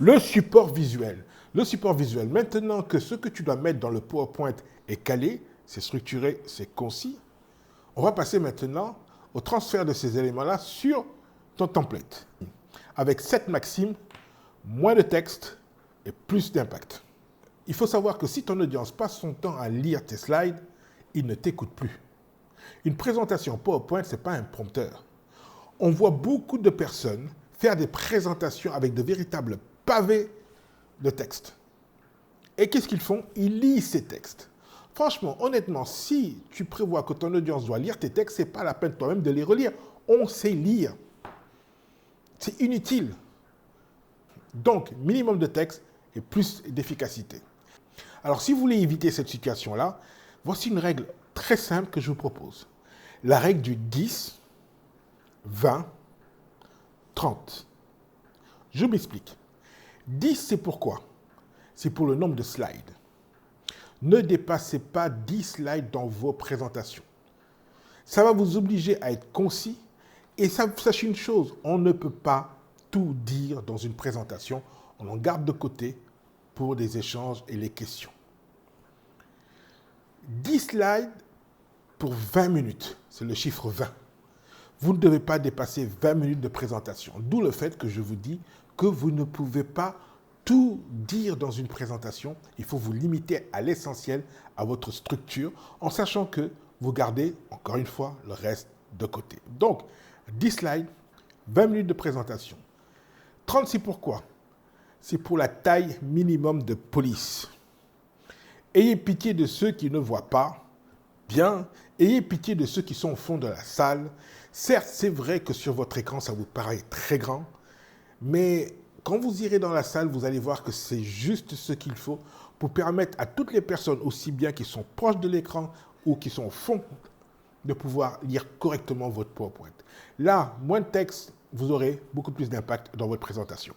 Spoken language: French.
Le support visuel. Le support visuel, maintenant que ce que tu dois mettre dans le PowerPoint est calé, c'est structuré, c'est concis, on va passer maintenant au transfert de ces éléments-là sur ton template. Avec cette maxime, moins de texte et plus d'impact. Il faut savoir que si ton audience passe son temps à lire tes slides, il ne t'écoute plus. Une présentation PowerPoint, ce n'est pas un prompteur. On voit beaucoup de personnes faire des présentations avec de véritables pavés de texte. Et qu'est-ce qu'ils font? Ils lisent ces textes. Franchement, honnêtement, si tu prévois que ton audience doit lire tes textes, ce n'est pas la peine toi-même de les relire. On sait lire. C'est inutile. Donc, minimum de texte et plus d'efficacité. Alors, si vous voulez éviter cette situation-là, voici une règle très simple que je vous propose. La règle du 10, 20, 30. Je m'explique. 10, c'est pourquoi? C'est pour le nombre de slides. Ne dépassez pas 10 slides dans vos présentations. Ça va vous obliger à être concis. Et sachez une chose, on ne peut pas tout dire dans une présentation. On en garde de côté pour les échanges et les questions. 10 slides pour 20 minutes, c'est le chiffre 20. Vous ne devez pas dépasser 20 minutes de présentation. D'où le fait que je vous dis que vous ne pouvez pas tout dire dans une présentation. Il faut vous limiter à l'essentiel, à votre structure, en sachant que vous gardez, encore une fois, le reste de côté. Donc, 10 slides, 20 minutes de présentation. 30, c'est pourquoi? C'est pour la taille minimum de police. Ayez pitié de ceux qui ne voient pas bien. Ayez pitié de ceux qui sont au fond de la salle. Certes, c'est vrai que sur votre écran, ça vous paraît très grand, mais quand vous irez dans la salle, vous allez voir que c'est juste ce qu'il faut pour permettre à toutes les personnes, aussi bien qui sont proches de l'écran ou qui sont au fond, de pouvoir lire correctement votre PowerPoint. Là, moins de texte, vous aurez beaucoup plus d'impact dans votre présentation.